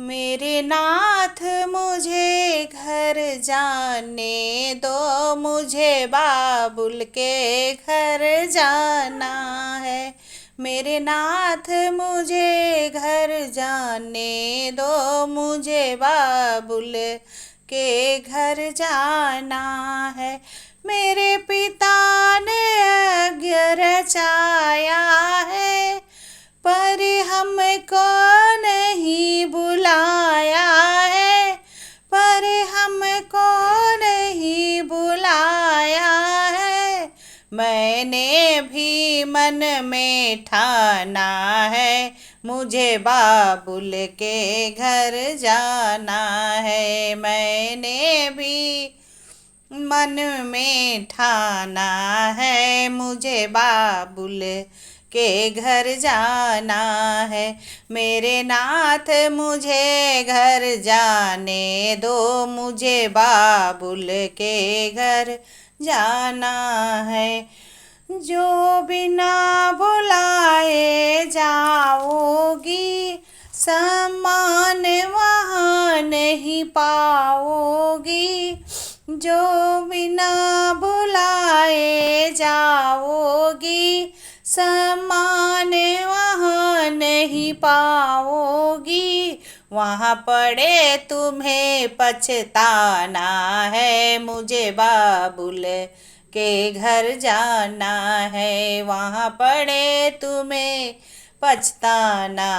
मेरे नाथ मुझे घर जाने दो, मुझे बाबुल के घर जाना है। मेरे नाथ मुझे घर जाने दो, मुझे बाबुल के घर जाना है। मेरे पिता ने यज्ञ रचाया है, पर हमको नहीं बुलाया है, पर हमको नहीं बुलाया है। मैंने भी मन में ठाना है, मुझे बाबुल के घर जाना है। मैंने भी मन में ठाना है, मुझे बाबुल के घर जाना है। मेरे नाथ मुझे घर जाने दो, मुझे बाबुल के घर जाना है। जो बिना बुलाए जाओगी, सम्मान वहाँ नहीं पाओगी। जो बिना बुलाए जाओगी, सम्मान वहाँ नहीं पाओगी। वहाँ पड़े तुम्हें पछताना है, मुझे बाबुल के घर जाना है। वहाँ पड़े तुम्हें पछताना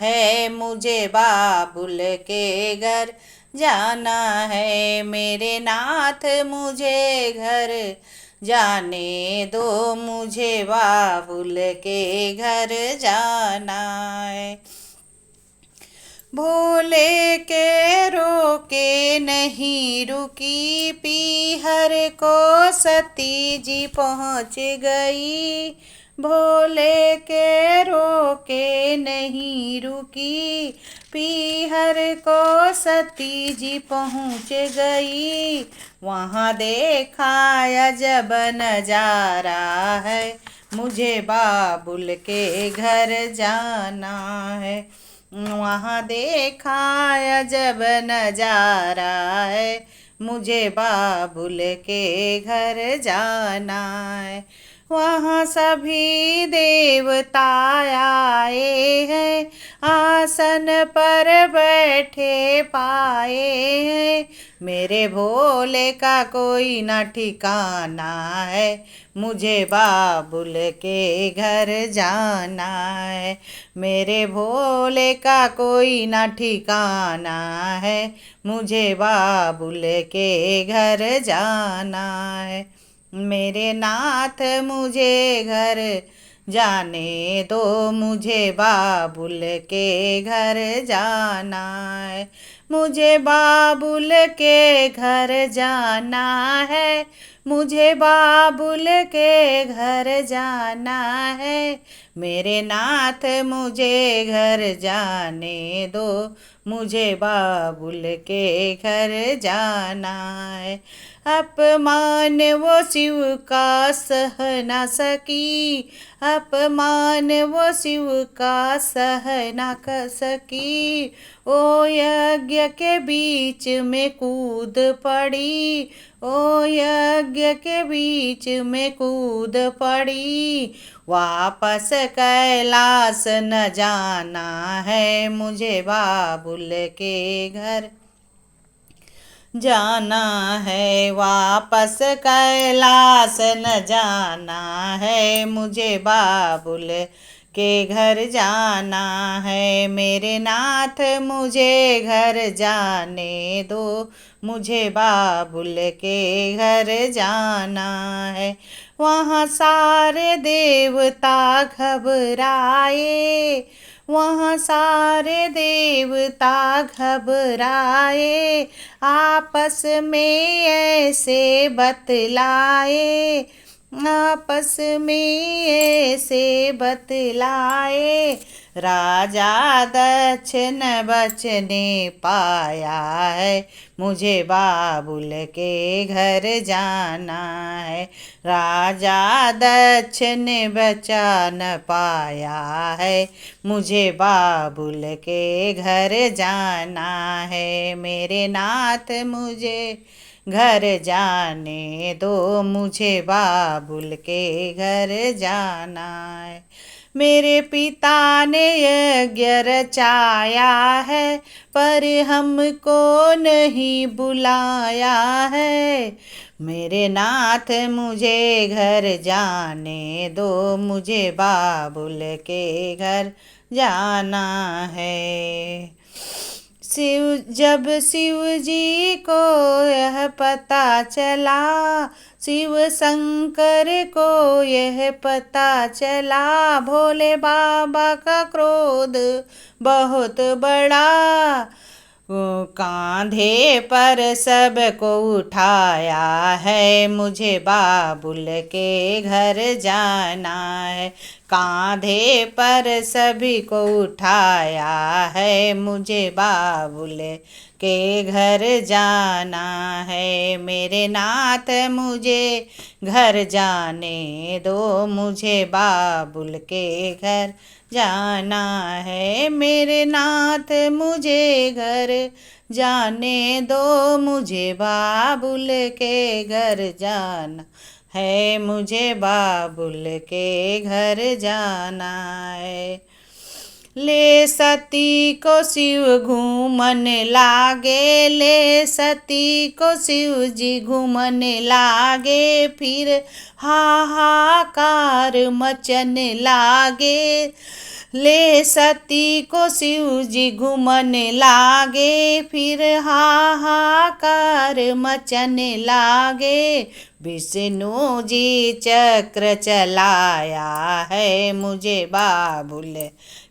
है, मुझे बाबुल के घर जाना है। मेरे नाथ मुझे घर जाने दो, मुझे बाबुल के घर जाना है। भोले के रोके नहीं रुकी, पीहर को सती जी पहुँच गई। भोले के रोके नहीं रुकी, पीहर को सती जी पहुँच गई। वहाँ देखा अजब नजारा है, मुझे बाबुल के घर जाना है। वहाँ देखा अजब नजारा है, मुझे बाबुल के घर जाना है। वहाँ सभी देवता आए हैं, आसन पर बैठे पाए हैं। मेरे भोले का कोई न ठिकाना है, मुझे बाबुल के घर जाना है। मेरे भोले का कोई न ठिकाना है, मुझे बाबुल के घर जाना है। मेरे नाथ मुझे घर जाने दो, मुझे बाबुल के घर जाना है। मुझे बाबुल के घर जाना है, मुझे बाबुल के घर जाना है। मेरे नाथ मुझे घर जाने दो, मुझे बाबुल के घर जाना है। अपमान वो शिव का सह न सकी, अपमान वो शिव का सह न सकी। ओ यज्ञ के बीच में कूद पड़ी, ओ यज्ञ के बीच में कूद पड़ी। वापस कैलाश न जाना है, मुझे बाबुल के घर जाना है। वापस कैलाश न जाना है, मुझे बाबुल के घर जाना है। मेरे नाथ मुझे घर जाने दो, मुझे बाबुल के घर जाना है। वहाँ सारे देवता घबराए, वहाँ सारे देवता घबराए। आपस में ऐसे बतलाए, आपस में ऐसे बतलाए, राजा दक्ष न बचने पाया है, मुझे बाबुल के घर जाना है। राजा दक्ष ने बचा न पाया है, मुझे बाबुल के घर जाना है। मेरे नाथ मुझे घर जाने दो, मुझे बाबुल के घर जाना है। मेरे पिता ने यज्ञ रचाया है, पर हमको नहीं बुलाया है। मेरे नाथ मुझे घर जाने दो, मुझे बाबुल के घर जाना है। जब शिव जी को यह पता चला, शिव शंकर को यह पता चला, भोले बाबा का क्रोध बहुत बड़ा। कांधे पर सबको उठाया है, मुझे बाबुल के घर जाना है। कांधे पर सभी को उठाया है, मुझे बाबुल के घर जाना है। मेरे नाथ मुझे घर जाने दो, मुझे बाबुल के घर जाना है। मेरे नाथ मुझे घर जाने दो, मुझे बाबुल के घर जाना है, मुझे बाबुल के घर जाना है। ले सती को शिव घूमन लागे, ले सती को शिव जी घूमन लागे, फिर हाहाकार मचन लागे। ले सती को शिव जी घूमन लागे, फिर हाहाकार मचन लागे। विष्णु जी चक्र चलाया है, मुझे बाबुल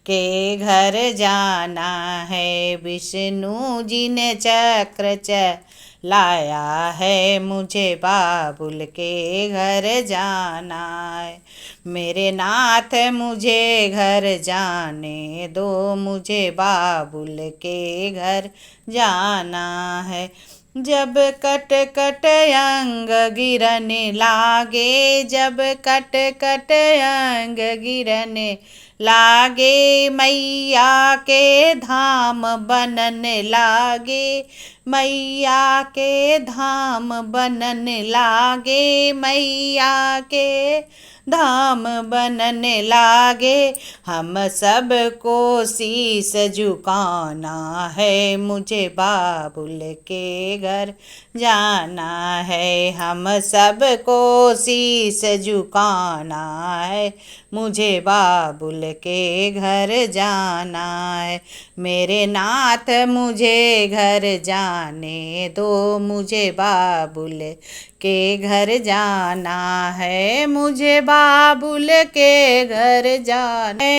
के घर जाना है। विष्णु जी ने चक्र चलाया है, मुझे बाबुल के घर जाना है। मेरे नाथ मुझे घर जाने दो, मुझे बाबुल के घर जाना है। जब कट कट अंग गिरने लागे, जब कट कट अंग गिरने लागे, मैया के धाम बनने लागे। मैया के धाम बनने लागे, मैया के धाम बनने लागे। हम सबको शीस झुकाना है, मुझे बाबुल के घर जाना है। हम सबको शीस झुकाना है, मुझे बाबुल के घर जाना है। मेरे नाथ मुझे घर जाने दो, मुझे बाबुल के घर जाना है, मुझे बाबुल के घर जाना है।